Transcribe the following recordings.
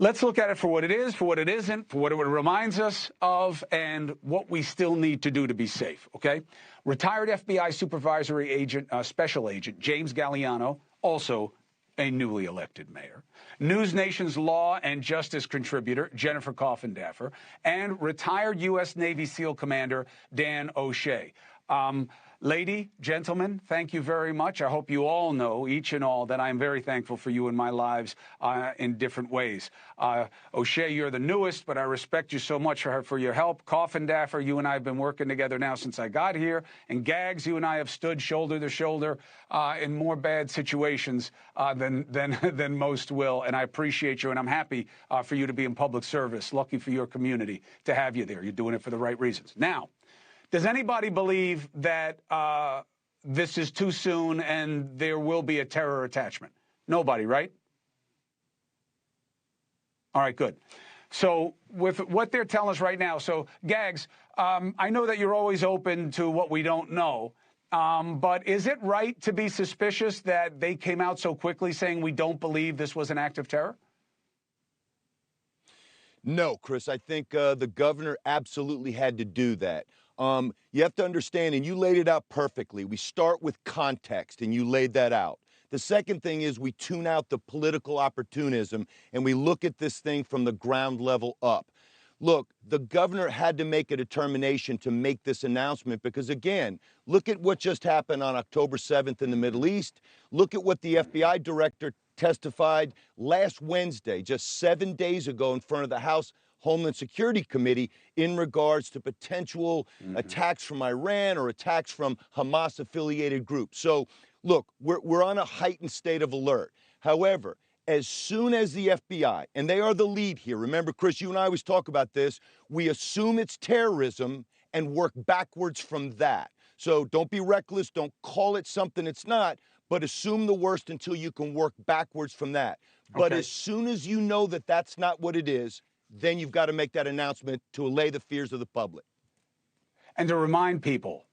Let's look at it for what it is, for what it isn't, for what it reminds us of, and what we still need to do to be safe, okay? Retired FBI supervisory agent, special agent, James Gagliano, also a newly elected mayor. NewsNation's law and justice contributor, Jennifer Coffindaffer, and retired U.S. Navy SEAL commander, Dan O'Shea. Lady, gentlemen, thank you very much. I hope you all know, each and all, that I am very thankful for you in my lives in different ways. O'Shea, you're the newest, but I respect you so much for your help. Coffindaffer, you and I have been working together now since I got here. And Gags, you and I have stood shoulder to shoulder in more bad situations than most will. And I appreciate you, and I'm happy for you to be in public service. Lucky for your community to have you there. You're doing it for the right reasons. Now, does anybody believe that this is too soon and there will be a terror attachment? Nobody, right? All right, good. So with what they're telling us right now, so Gags, I know that you're always open to what we don't know, but is it right to be suspicious that they came out so quickly saying we don't believe this was an act of terror? No, Chris, I think the governor absolutely had to do that. You have to understand, and you laid it out perfectly. We start with context, and you laid that out. The second thing is we tune out the political opportunism, and we look at this thing from the ground level up. Look, the governor had to make a determination to make this announcement because, again, look at what just happened on October 7th in the Middle East. Look at what the FBI director testified last Wednesday, just 7 days ago, in front of the House Homeland Security Committee in regards to potential attacks from Iran or attacks from Hamas-affiliated groups. So, look, we're on a heightened state of alert. However, as soon as the FBI, and they are the lead here, remember, Chris, you and I always talk about this, we assume it's terrorism and work backwards from that. So don't be reckless, don't call it something it's not, but assume the worst until you can work backwards from that. But as soon as you know that that's not what it is, then you've got to make that announcement to allay the fears of the public. And to remind people,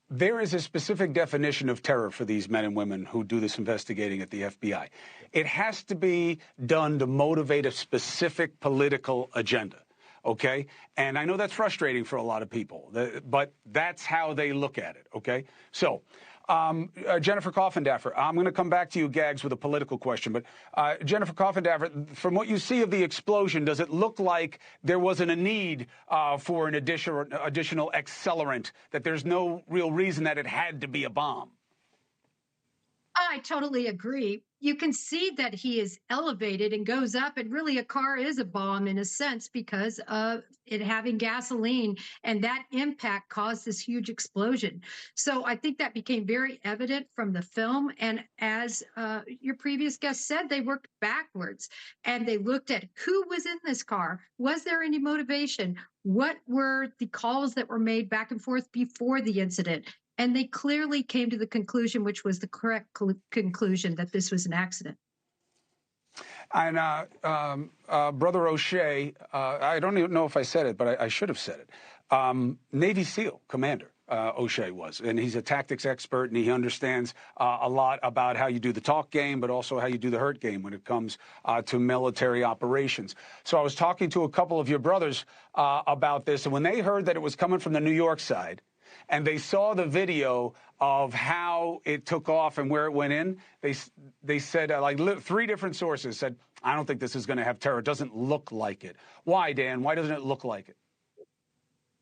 there is a specific definition of terror for these men and women who do this investigating at the FBI. It has to be done to motivate a specific political agenda, okay? And I know that's frustrating for a lot of people, but that's how they look at it, okay? So, Jennifer Coffindaffer, I'm going to come back to you, Gags, with a political question. But Jennifer Coffindaffer, from what you see of the explosion, does it look like there wasn't a need for an additional accelerant, that there's no real reason that it had to be a bomb? I totally agree. You can see that he is elevated and goes up, and really a car is a bomb in a sense because of it having gasoline, and that impact caused this huge explosion. So I think that became very evident from the film. And as your previous guest said, they worked backwards and they looked at who was in this car. Was there any motivation? What were the calls that were made back and forth before the incident? And they clearly came to the conclusion, which was the correct conclusion, that this was an accident. And Brother O'Shea, I don't even know if I said it, but I should have said it. Navy SEAL commander O'Shea was, and he's a tactics expert, and he understands a lot about how you do the talk game, but also how you do the hurt game when it comes to military operations. So I was talking to a couple of your brothers about this, and when they heard that it was coming from the New York side, and they saw the video of how it took off and where it went in, they said, like 3 different sources said, I don't think this is going to have terror. It doesn't look like it. Why, Dan? Why doesn't it look like it?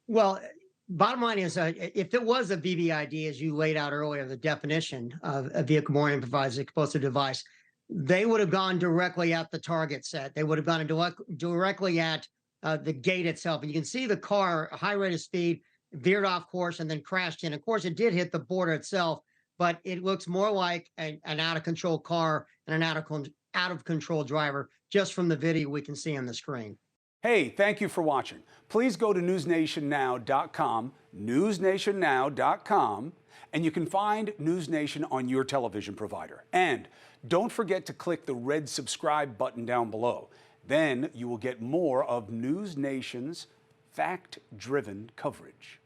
Well, bottom line is, if it was a VVID, as you laid out earlier, the definition of a vehicle-borne improvised explosive device, they would have gone directly at the target set. They would have gone directly at the gate itself. And you can see the car, a high rate of speed, veered off course and then crashed in. Of course, it did hit the border itself, but it looks more like an out-of-control car and an out-of-control driver just from the video we can see on the screen. Hey, thank you for watching. Please go to newsnationnow.com, newsnationnow.com, and you can find NewsNation on your television provider. And don't forget to click the red subscribe button down below. Then you will get more of NewsNation's fact-driven coverage.